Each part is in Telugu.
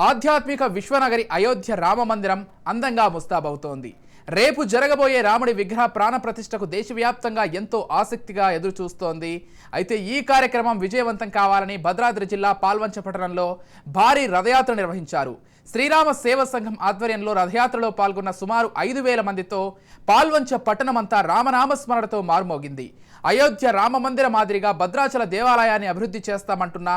ఆధ్యాత్మిక విశ్వనగరి అయోధ్య రామమందిరం అందంగా ముస్తాబవుతోంది. రేపు జరగబోయే రాముడి విగ్రహ ప్రాణ ప్రతిష్టకు దేశవ్యాప్తంగా ఎంతో ఆసక్తిగా ఎదురుచూస్తోంది. అయితే ఈ కార్యక్రమం విజయవంతం కావాలని భద్రాద్రి జిల్లా పాల్వంచ పట్టణంలో భారీ రథయాత్ర నిర్వహించారు. శ్రీరామ సేవ సంఘం ఆధ్వర్యంలో రథయాత్రలో పాల్గొన్న సుమారు 5,000 మందితో పాల్వంచ పట్టణమంతా రామనామస్మరణతో మారుమోగింది. అయోధ్య రామమందిర మాదిరిగా భద్రాచల దేవాలయాన్ని అభివృద్ధి చేస్తామంటున్న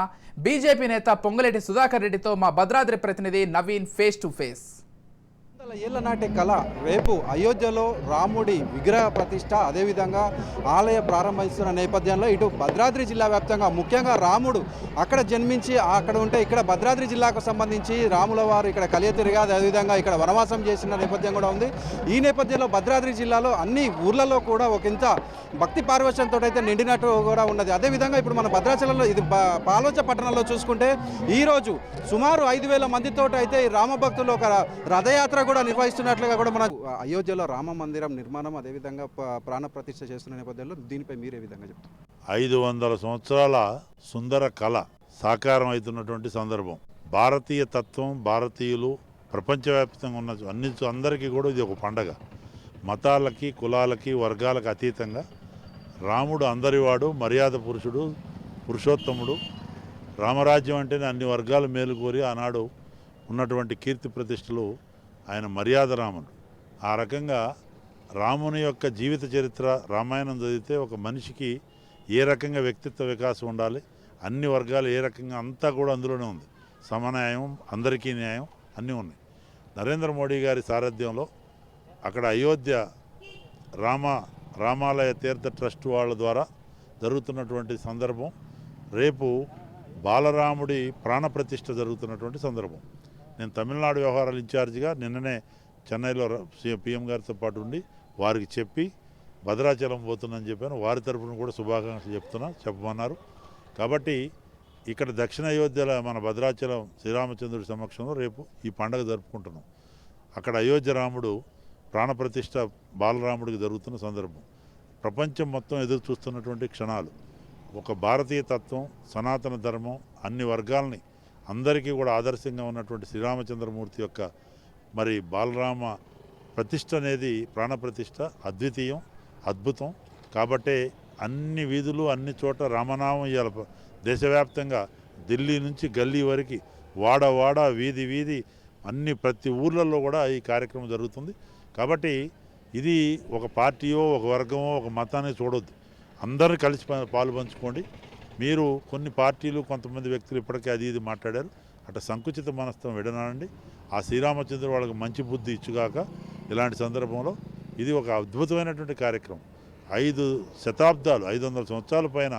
బీజేపీ నేత పొంగులేటి సుధాకర్ రెడ్డితో మా భద్రాద్రి ప్రతినిధి నవీన్ ఫేస్ టు ఫేస్. ఏళ్ల నాటి కళ రేపు అయోధ్యలో రాముడి విగ్రహ ప్రతిష్ట, అదేవిధంగా ఆలయ ప్రారంభిస్తున్న నేపథ్యంలో ఇటు భద్రాద్రి జిల్లా వ్యాప్తంగా ముఖ్యంగా రాముడు అక్కడ జన్మించి అక్కడ ఉంటే ఇక్కడ భద్రాద్రి జిల్లాకు సంబంధించి రాముల వారు ఇక్కడ కలియతిరిగా అదేవిధంగా ఇక్కడ వనవాసం చేసిన నేపథ్యం కూడా ఉంది. ఈ నేపథ్యంలో భద్రాద్రి జిల్లాలో అన్ని ఊర్లలో కూడా ఒక ఇంత భక్తి పార్వశంతో అయితే నిండినట్టు కూడా ఉన్నది. అదేవిధంగా ఇప్పుడు మన భద్రాచలంలో ఇది పాల్వంచ పట్టణంలో చూసుకుంటే ఈరోజు సుమారు 5,000 మందితో అయితే ఈ రామభక్తులు ఒక రథయాత్ర కూడా నిర్వహిస్తున్నట్లుగా కూడా మన అయోధ్యలో రామ మందిరం నిర్మాణం అదేవిధంగా ప్రాణ ప్రతిష్ఠ చేస్తున్న నేపథ్యంలో దీనిపై మీరే విధంగా చెప్తారు. 500 సంవత్సరాల సుందర కళ సాకారం అవుతున్నటువంటి సందర్భం. భారతీయ తత్వం, భారతీయులు ప్రపంచవ్యాప్తంగా ఉన్న అందరికీ కూడా ఇది ఒక పండగ. మతాలకి, కులాలకి, వర్గాలకు అతీతంగా రాముడు అందరివాడు, మర్యాద పురుషుడు, పురుషోత్తముడు. రామరాజ్యం అంటేనే అన్ని వర్గాలు మేలుకోరి ఆనాడు ఉన్నటువంటి కీర్తి ప్రతిష్టలు ఆయన మర్యాద రాముడు. ఆ రకంగా రాముని యొక్క జీవిత చరిత్ర రామాయణం చదివితే ఒక మనిషికి ఏ రకంగా వ్యక్తిత్వ వికాసం ఉండాలి, అన్ని వర్గాలు ఏ రకంగా అంతా కూడా అందులోనే ఉంది. సమన్యాయం, అందరికీ న్యాయం అన్నీ ఉన్నాయి. నరేంద్ర మోడీ గారి సారథ్యంలో అక్కడ అయోధ్య రామాలయ తీర్థ ట్రస్ట్ వాళ్ళ ద్వారా జరుగుతున్నటువంటి సందర్భం. రేపు బాలరాముడి ప్రాణప్రతిష్ఠ జరుగుతున్నటువంటి సందర్భం. నేను తమిళనాడు వ్యవహారాల ఇన్ఛార్జిగా నిన్ననే చెన్నైలో పీఎం గారితో పాటు ఉండి వారికి చెప్పి భద్రాచలం పోతుందని చెప్పాను. వారి తరఫున కూడా శుభాకాంక్షలు చెప్పమన్నారు. కాబట్టి ఇక్కడ దక్షిణ అయోధ్యలో మన భద్రాచలం శ్రీరామచంద్రుడి సమక్షంలో రేపు ఈ పండుగ జరుపుకుంటున్నాం. అక్కడ అయోధ్య రాముడు ప్రాణప్రతిష్ఠ బాలరాముడికి జరుగుతున్న సందర్భం. ప్రపంచం మొత్తం ఎదురు చూస్తున్నటువంటి క్షణాలు. ఒక భారతీయ తత్వం, సనాతన ధర్మం, అన్ని వర్గాలని అందరికీ కూడా ఆదర్శంగా ఉన్నటువంటి శ్రీరామచంద్రమూర్తి యొక్క మరి బాలరామ ప్రతిష్ఠ అనేది ప్రాణప్రతిష్ఠ అద్వితీయం, అద్భుతం. కాబట్టే అన్ని వీధులు, అన్ని చోట రామనామం ఇవ్వాలి. దేశవ్యాప్తంగా ఢిల్లీ నుంచి గల్లీ వరకు, వాడ వీధి వీధి అన్ని ప్రతి ఊర్లలో కూడా ఈ కార్యక్రమం జరుగుతుంది. కాబట్టి ఇది ఒక పార్టీయో, ఒక వర్గమో, ఒక మతాన్ని చూడొద్దు. అందరూ కలిసి పాలు పంచుకోండి. మీరు కొన్ని పార్టీలు, కొంతమంది వ్యక్తులు ఇప్పటికే అది ఇది మాట్లాడారు. అట్లా సంకుచిత మనస్తత్వం విడనాడండి. ఆ శ్రీరామచంద్రుడు వాళ్ళకి మంచి బుద్ధి ఇచ్చుగాక. ఇలాంటి సందర్భంలో ఇది ఒక అద్భుతమైనటువంటి కార్యక్రమం. 5 శతాబ్దాలు, 500 సంవత్సరాల పైన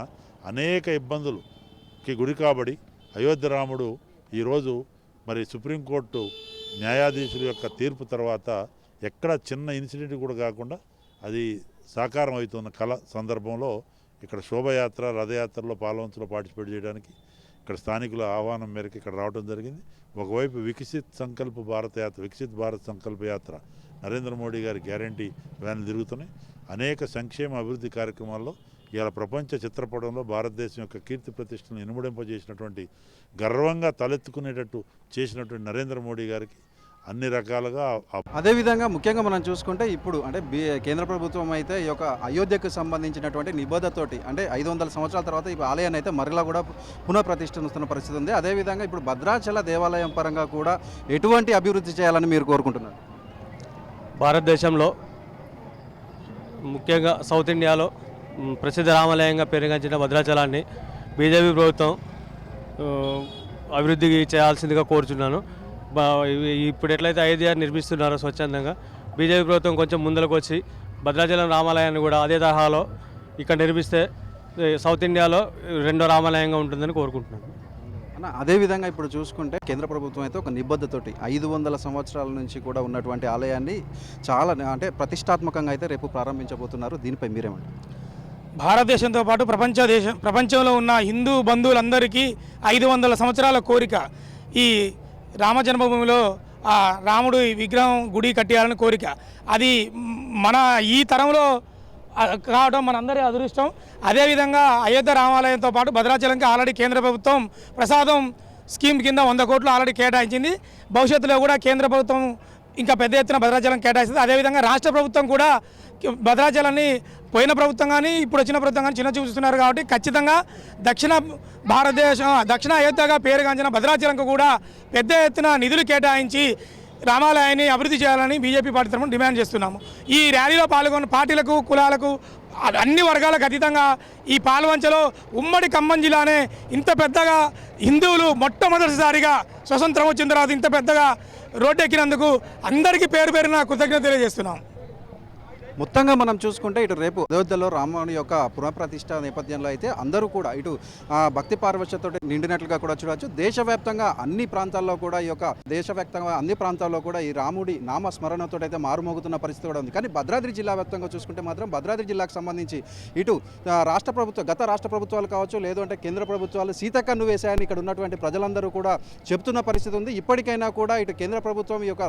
అనేక ఇబ్బందులకి గురి కాబడి అయోధ్య రాముడు ఈరోజు మరి సుప్రీంకోర్టు న్యాయాధీశుల యొక్క తీర్పు తర్వాత ఎక్కడ చిన్న ఇన్సిడెంట్ కూడా కాకుండా అది సాకారం అవుతున్న కళ సందర్భంలో ఇక్కడ శోభయాత్ర, రథయాత్రలో పాల్వంచలో పార్టిసిపేట్ చేయడానికి ఇక్కడ స్థానికుల ఆహ్వానం మేరకు ఇక్కడ రావడం జరిగింది. ఒకవైపు వికసిత్ భారత్ సంకల్ప యాత్ర నరేంద్ర మోడీ గారి గ్యారంటీ వ్యాన్లు తిరుగుతున్నాయి. అనేక సంక్షేమ అభివృద్ధి కార్యక్రమాల్లో ఇవాళ ప్రపంచ చిత్రపటంలో భారతదేశం యొక్క కీర్తి ప్రతిష్టలను ఇనుమడింపజేసినటువంటి, గర్వంగా తలెత్తుకునేటట్టు చేసినటువంటి నరేంద్ర మోడీ గారికి అన్ని రకాలుగా. అదేవిధంగా ముఖ్యంగా మనం చూసుకుంటే ఇప్పుడు అంటే కేంద్ర ప్రభుత్వం అయితే ఈ యొక్క అయోధ్యకు సంబంధించినటువంటి నిబద్ధతోటి అంటే 500 సంవత్సరాల తర్వాత ఈ ఆలయాన్ని అయితే మరలా కూడా పునఃప్రతిష్ఠిస్తున్న పరిస్థితి ఉంది. అదేవిధంగా ఇప్పుడు భద్రాచల దేవాలయం పరంగా కూడా ఎటువంటి అభివృద్ధి చేయాలని మీరు కోరుకుంటున్నారు? భారతదేశంలో ముఖ్యంగా సౌత్ ఇండియాలో ప్రసిద్ధ రామాలయంగా పెరుగంచిన భద్రాచలాన్ని బీజేపీ ప్రభుత్వం అభివృద్ధి చేయాల్సిందిగా కోరుచున్నాను. ఇప్పుడు ఎట్లయితే అయోధ్య నిర్మిస్తున్నారో స్వచ్ఛందంగా, బీజేపీ ప్రభుత్వం కొంచెం ముందరకు వచ్చి భద్రాచలం రామాలయాన్ని కూడా అదే తరహాలో ఇక్కడ నిర్మిస్తే సౌత్ ఇండియాలో 2వ రామాలయంగా ఉంటుందని కోరుకుంటున్నాను. అదేవిధంగా ఇప్పుడు చూసుకుంటే కేంద్ర ప్రభుత్వం అయితే ఒక నిబద్ధతోటి 500 సంవత్సరాల నుంచి కూడా ఉన్నటువంటి ఆలయాన్ని చాలా అంటే ప్రతిష్టాత్మకంగా అయితే రేపు ప్రారంభించబోతున్నారు. దీనిపై మీరేమంటారు? భారతదేశంతో పాటు ప్రపంచంలో ఉన్న హిందూ బంధువులందరికీ 500 సంవత్సరాల కోరిక ఈ రామ జన్మభూమిలో ఆ రాముడు విగ్రహం, గుడి కట్టేయాలని కోరిక. అది మన ఈ తరంలో కావడం మనందరి అదృష్టం. అదేవిధంగా అయోధ్య రామాలయంతో పాటు భద్రాచలంకి ఆల్రెడీ కేంద్ర ప్రభుత్వం ప్రసాదం స్కీమ్ కింద 100 కోట్లు ఆల్రెడీ కేటాయించింది. భవిష్యత్తులో కూడా కేంద్ర ప్రభుత్వం ఇంకా పెద్ద ఎత్తున భద్రాచలం కేటాయిస్తుంది. అదేవిధంగా రాష్ట్ర ప్రభుత్వం కూడా భద్రాచలాన్ని పోయిన ప్రభుత్వం కానీ ఇప్పుడు వచ్చిన ప్రభుత్వం కానీ చిన్న చూస్తున్నారు కాబట్టి ఖచ్చితంగా దక్షిణ అయోధ్యగా పేరుగాంచిన భద్రాచలంకు కూడా పెద్ద ఎత్తున నిధులు కేటాయించి రామాలయాన్ని అభివృద్ధి చేయాలని బీజేపీ పార్టీ తరఫున డిమాండ్ చేస్తున్నాము. ఈ ర్యాలీలో పాల్గొన్న పార్టీలకు, కులాలకు, అన్ని వర్గాలకు అతీతంగా ఈ పాల్వంచలో ఉమ్మడి ఖమ్మం జిల్లానే ఇంత పెద్దగా హిందువులు మొట్టమొదటిసారిగా స్వతంత్రం వచ్చిన తర్వాత ఇంత పెద్దగా రోడ్డెక్కినందుకు అందరికీ పేరు పేరున కృతజ్ఞత తెలియజేస్తున్నాం. మొత్తంగా మనం చూసుకుంటే ఇటు రేపు అయోధ్యలో రాముని యొక్క పునఃప్రతిష్ఠ నేపథ్యంలో అయితే అందరూ కూడా ఇటు భక్తి పార్వశ్యతో నిండినట్లుగా కూడా చూడవచ్చు. దేశవ్యాప్తంగా అన్ని ప్రాంతాల్లో కూడా అన్ని ప్రాంతాల్లో కూడా ఈ రాముడి నామ స్మరణతో అయితే మారుమోగుతున్న పరిస్థితి కూడా ఉంది. కానీ భద్రాద్రి జిల్లా వ్యాప్తంగా చూసుకుంటే మాత్రం భద్రాద్రి జిల్లాకు సంబంధించి ఇటు గత రాష్ట్ర ప్రభుత్వాలు కావచ్చు, లేదు అంటే కేంద్ర ప్రభుత్వాలు సీతకన్ను వేశాయని ఇక్కడ ఉన్నటువంటి ప్రజలందరూ కూడా చెప్తున్న పరిస్థితి ఉంది. ఇప్పటికైనా కూడా ఇటు కేంద్ర ప్రభుత్వం ఈ యొక్క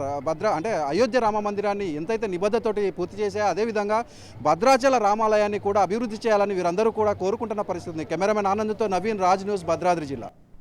అయోధ్య రామ మందిరాన్ని ఎంతైతే నిబద్ధతోటి పూర్తి చేసే అదేవిధంగా భద్రాచల రామాలయాన్ని కూడా అభివృద్ధి చేయాలని వీరందరూ కూడా కోరుకుంటున్న పరిస్థితి ఉంది. కెమెరామెన్ ఆనంద్తో నవీన్, రాజ్ న్యూస్, భద్రాద్రి జిల్లా.